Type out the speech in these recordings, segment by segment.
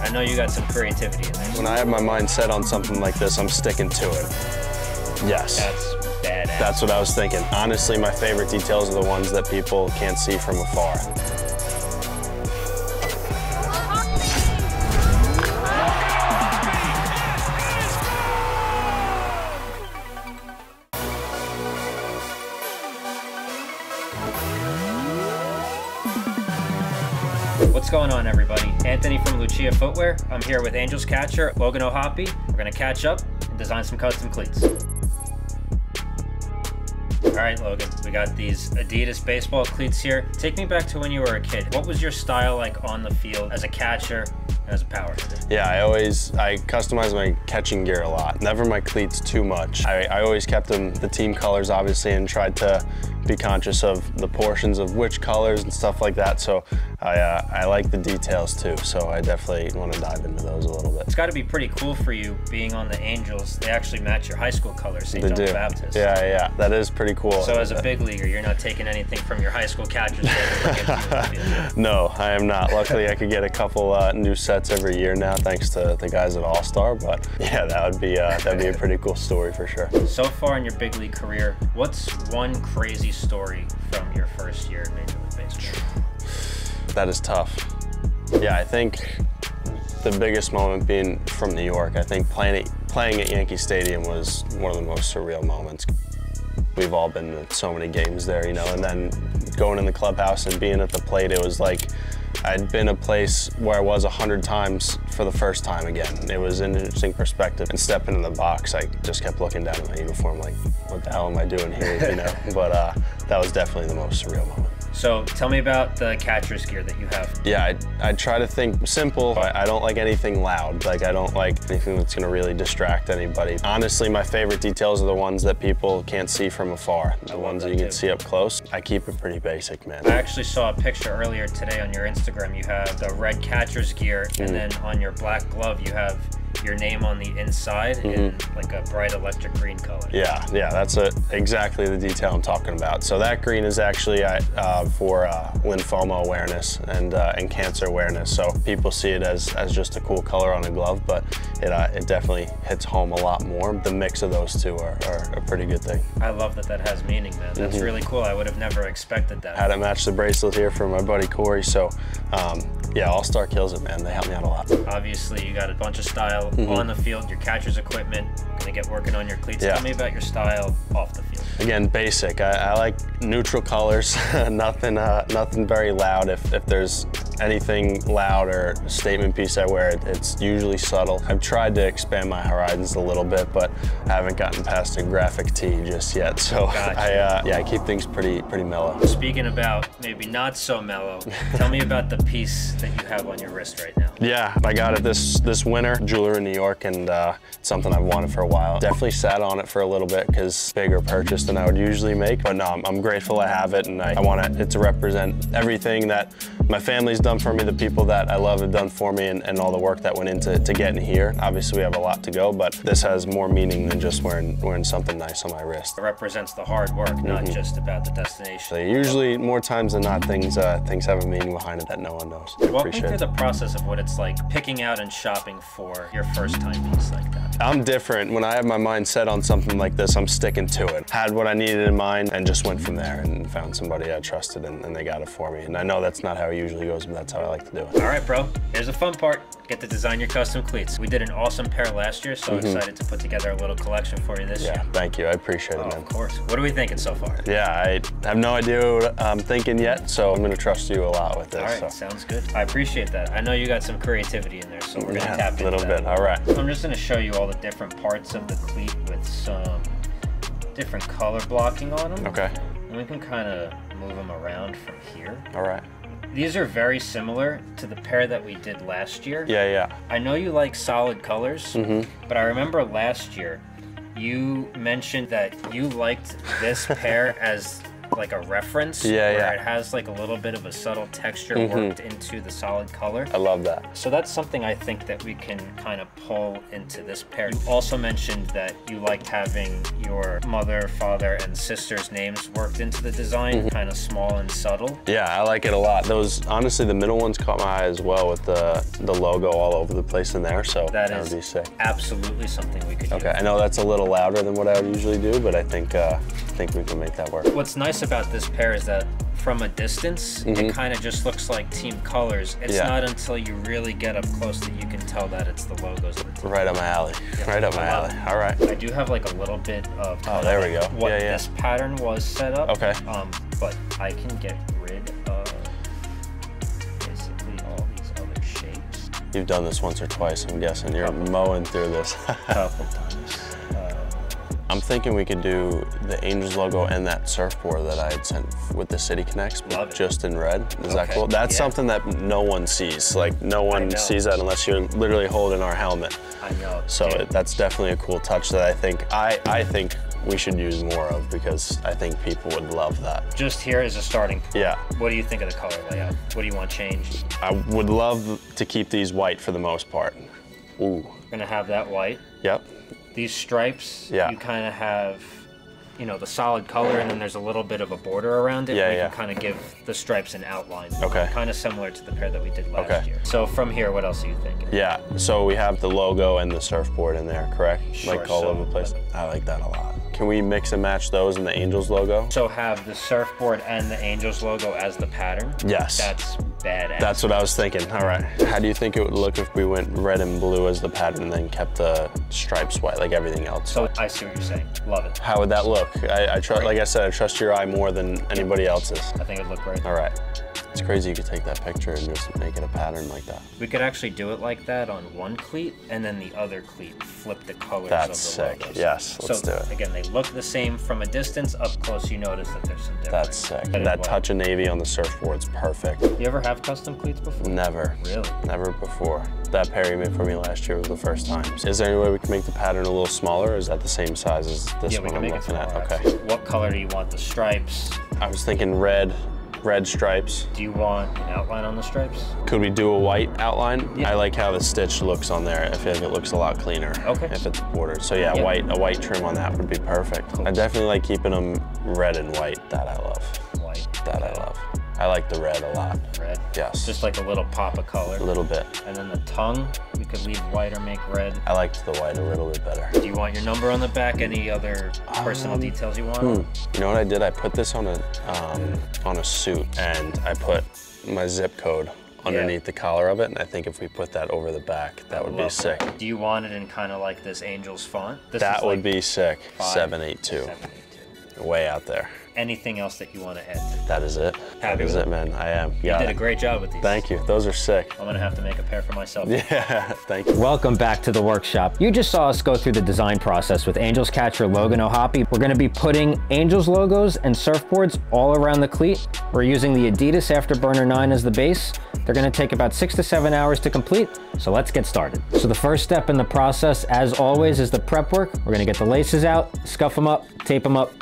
I know you got some creativity in there. When I have my mind set on something like this, I'm sticking to it. Yes. That's badass. That's what I was thinking. Honestly, my favorite details are the ones that people can't see from afar. What's going on, everybody? Anthony from Lucia Footwear. I'm here with Angels catcher Logan O'Hoppe. We're gonna catch up and design some custom cleats. All right, Logan, we got these Adidas baseball cleats here. Take me back to when you were a kid. What was your style like on the field as a catcher and as a power hitter? Yeah, I customize my catching gear a lot. Never my cleats too much. I always kept them the team colors, obviously, and tried to be conscious of the portions of which colors and stuff like that. So I like the details too. So I definitely want to dive into those a little bit. It's got to be pretty cool for you being on the Angels. They actually match your high school colors, St. John the Baptist. Yeah, that is pretty cool. So as a big leaguer, you're not taking anything from your high school catchers? No, I am not. Luckily, I could get a couple new sets every year now, thanks to the guys at All-Star. But yeah, that'd be a pretty cool story for sure. So far in your big league career, what's one crazy story from your first year in Major League Baseball? That is tough. Yeah, I think the biggest moment being from New York. I think playing at Yankee Stadium was one of the most surreal moments. We've all been to so many games there, you know, and then going in the clubhouse and being at the plate, it was like I'd been a place where I was 100 times for the first time again. It was an interesting perspective. And stepping in the box, I just kept looking down at my uniform like, what the hell am I doing here, you know? But that was definitely the most surreal moment. So tell me about the catcher's gear that you have. Yeah, I try to think simple. I don't like anything loud. Like, I don't like anything that's gonna really distract anybody. Honestly, my favorite details are the ones that people can't see from afar. The ones that you can see up close. I keep it pretty basic, man. I actually saw a picture earlier today on your Instagram. You have the red catcher's gear, and then on your black glove, you have your name on the inside in like a bright electric green color. Yeah, that's exactly the detail I'm talking about. So that green is actually for lymphoma awareness and cancer awareness. So people see it as just a cool color on a glove, but it definitely hits home a lot more. The mix of those two are a pretty good thing. I love that has meaning, man. That's really cool. I would have never expected that. Had it match the bracelet here from my buddy Corey. So yeah, All-Star kills it, man. They help me out a lot. Obviously, you got a bunch of style on the field, your catcher's equipment, gonna get working on your cleats. Yeah. Tell me about your style off the field. Again, basic. I like neutral colors, nothing very loud. If there's anything loud or a statement piece I wear, it's usually subtle. I've tried to expand my horizons a little bit, but I haven't gotten past a graphic tee just yet. So gotcha. I keep things pretty mellow. Speaking about maybe not so mellow, tell me about the piece that you have on your wrist right now. Yeah, I got it this winter, jeweler in New York, and it's something I've wanted for a while. Definitely sat on it for a little bit because bigger purchase than I would usually make, but no, I'm grateful I have it, and I want it to represent everything that my family's done for me, the people that I love have done for me, and all the work that went into getting here. Obviously, we have a lot to go, but this has more meaning than just wearing something nice on my wrist. It represents the hard work, not just about the destination. So usually, more times than not, things have a meaning behind it that no one knows. Walk me through the process of what it's like picking out and shopping for your first time piece like that. I'm different. When I have my mind set on something like this, I'm sticking to it. Had what I needed in mind and just went from there and found somebody I trusted, and they got it for me. And I know that's not how it usually goes, but that's how I like to do it. All right, bro. Here's the fun part. Get to design your custom cleats. We did an awesome pair last year, so excited to put together a little collection for you this year. Yeah, thank you. I appreciate it, man. Of course. What are we thinking so far? Yeah, I have no idea what I'm thinking yet, so I'm going to trust you a lot with this. All right, sounds good. I appreciate that. I know you got some creativity in there, so we're going to tap into a little bit. All right. I'm just going to show you all the different parts of the cleat with some different color blocking on them. Okay. And we can kind of move them around from here. All right. These are very similar to the pair that we did last year. Yeah. I know you like solid colors, but I remember last year you mentioned that you liked this pair as like a reference. Yeah, where yeah. it has like a little bit of a subtle texture worked into the solid color. I love that. So that's something I think that we can kind of pull into this pair. You also mentioned that you liked having your mother, father, and sister's names worked into the design, kind of small and subtle. Yeah, I like it a lot. Those, honestly, the middle ones caught my eye as well with the logo all over the place in there, so that would be sick. Absolutely something we could do. Okay, I know that's a little louder than what I would usually do, but I think we can make that work. What's nice about this pair is that from a distance, it kind of just looks like team colors. It's not until you really get up close that you can tell that it's the logos of the team. Right up my alley. Yeah, right up my alley. All right. I do have like a little bit of there we go. what this pattern was set up. Okay. But I can get rid of basically all these other shapes. You've done this once or twice, I'm guessing. You're mowing through this. Couple times. I'm thinking we could do the Angels logo and that surfboard that I had sent with the City Connects, just in red. Is that cool? That's something that no one sees. Like, no one sees that unless you're literally holding our helmet. I know. So that's definitely a cool touch that I think we should use more of, because I think people would love that. Just here is a starting point. Yeah. What do you think of the color layout? What do you want changed? I would love to keep these white for the most part. Ooh. We're gonna have that white. Yep. These stripes, you kind of have, you know, the solid color, and then there's a little bit of a border around it. Yeah, we can kind of give the stripes an outline. Okay. Kind of similar to the pair that we did last year. So from here, what else are you thinking? Yeah, so we have the logo and the surfboard in there, correct? Sure, like all over the place. I like that a lot. Can we mix and match those in the Angels logo? So have the surfboard and the Angels logo as the pattern? Yes. That's badass. That's what I was thinking. All right. How do you think it would look if we went red and blue as the pattern and then kept the stripes white like everything else? So I see what you're saying. Love it. How would that look? I trust, like I said, I trust your eye more than anybody else's. I think it'd look great. All right. It's crazy you could take that picture and just make it a pattern like that. We could actually do it like that on one cleat, and then the other cleat flip the colors That's of the sick. logos. Yes, let's do it. Again, they look the same from a distance. Up close, you notice that there's some difference. That's sick. That touch of navy on the surfboard's perfect. You ever have custom cleats before? Never. Really? Never before. That pair you made for me last year was the first time. Is there any way we can make the pattern a little smaller, or is that the same size as this one I'm looking at? Okay. What color do you want the stripes? I was thinking red stripes. Do you want an outline on the stripes? Could we do a white outline? Yeah. I like how the stitch looks on there. I feel like it looks a lot cleaner if it's bordered. So yeah, a white trim on that would be perfect. Cool. I definitely like keeping them red and white. That I love. White. That I love. I like the red a lot. Red? Yes. Just like a little pop of color. A little bit. And then the tongue, we could leave white or make red. I liked the white a little bit better. Do you want your number on the back? Any other personal details you want? You know what I did? I put this on a suit, and I put my zip code underneath the collar of it, and I think if we put that over the back, that would be sick. Do you want it in kind of like this Angels font? That would be sick. 782. 782. Way out there. Anything else that you want to add? That is it. That is it, man. I am. You did a great job with these. Thank you. Those are sick. I'm gonna have to make a pair for myself. Yeah, thank you. Welcome back to the workshop. You just saw us go through the design process with Angels catcher Logan O'Hoppe. We're gonna be putting Angels logos and surfboards all around the cleat. We're using the Adidas Afterburner 9 as the base. They're gonna take about 6 to 7 hours to complete, so let's get started. So the first step in the process, as always, is the prep work. We're gonna get the laces out, scuff them up, tape them up,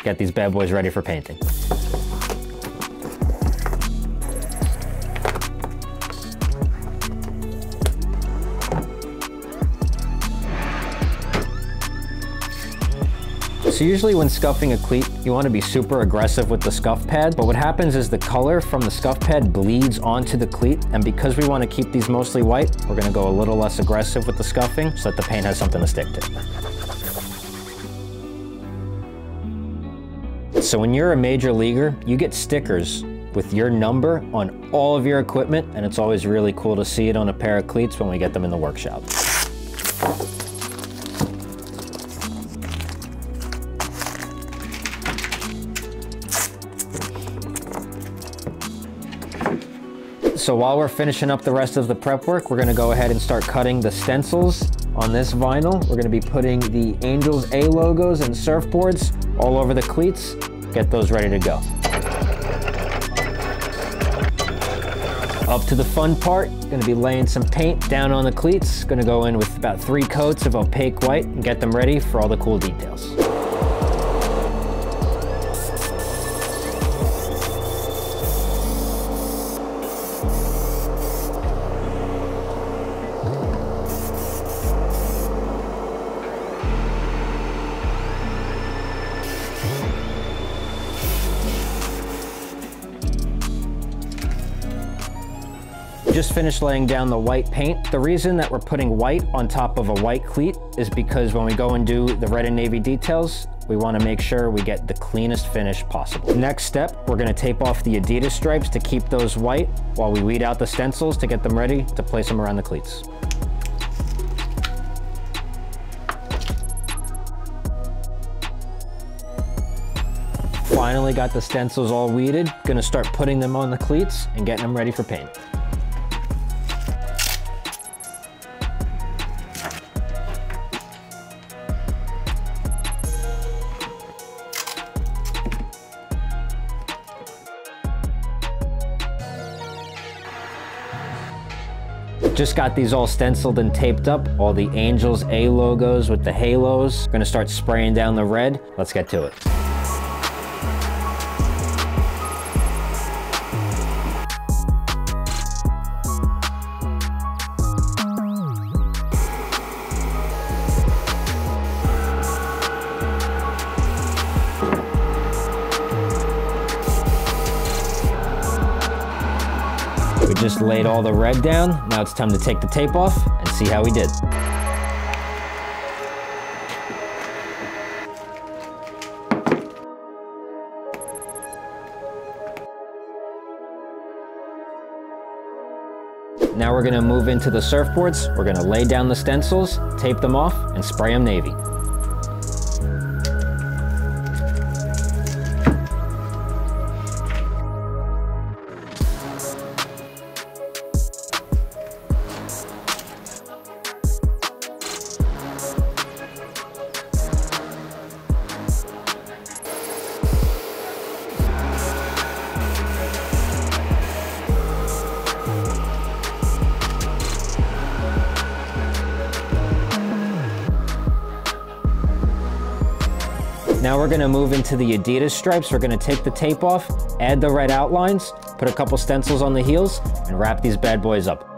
get these bad boys ready for painting. So usually when scuffing a cleat, you want to be super aggressive with the scuff pad, but what happens is the color from the scuff pad bleeds onto the cleat, and because we want to keep these mostly white, we're going to go a little less aggressive with the scuffing so that the paint has something to stick to. So when you're a major leaguer, you get stickers with your number on all of your equipment, and it's always really cool to see it on a pair of cleats when we get them in the workshop. So while we're finishing up the rest of the prep work, we're gonna go ahead and start cutting the stencils on this vinyl. We're gonna be putting the Angels A logos and surfboards all over the cleats. Get those ready to go. Up to the fun part, gonna be laying some paint down on the cleats. Gonna go in with about 3 coats of opaque white and get them ready for all the cool details. just finished laying down the white paint. The reason that we're putting white on top of a white cleat is because when we go and do the red and navy details, we want to make sure we get the cleanest finish possible. Next step, we're going to tape off the Adidas stripes to keep those white while we weed out the stencils to get them ready to place them around the cleats. Finally got the stencils all weeded. Gonna start putting them on the cleats and getting them ready for paint. Just got these all stenciled and taped up, all the Angels A logos with the halos. Gonna start spraying down the red. Let's get to it. We just laid all the red down. Now it's time to take the tape off and see how we did. Now we're gonna move into the surfboards. We're gonna lay down the stencils, tape them off, and spray them navy. Now we're gonna move into the Adidas stripes. We're gonna take the tape off, add the red outlines, put a couple stencils on the heels, and wrap these bad boys up.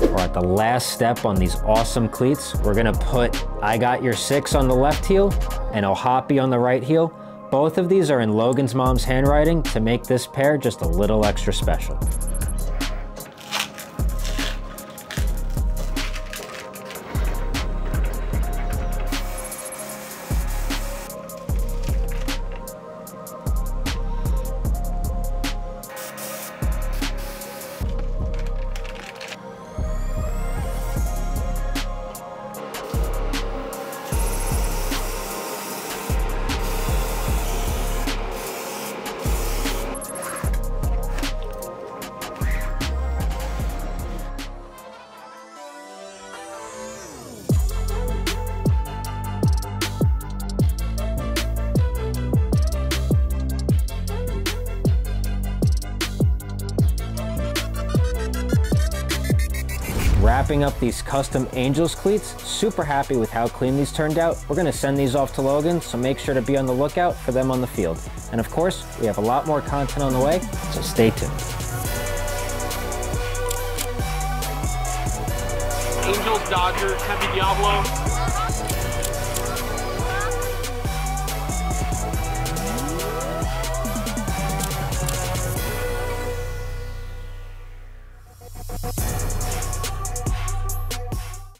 We're at the last step on these awesome cleats. We're gonna put I Got Your 6 on the left heel and O'Hoppe on the right heel. Both of these are in Logan's mom's handwriting to make this pair just a little extra special. Wrapping up these custom Angels cleats, super happy with how clean these turned out. We're gonna send these off to Logan, so make sure to be on the lookout for them on the field. And of course, we have a lot more content on the way, so stay tuned. Angels, Dodgers, Happy Diablo.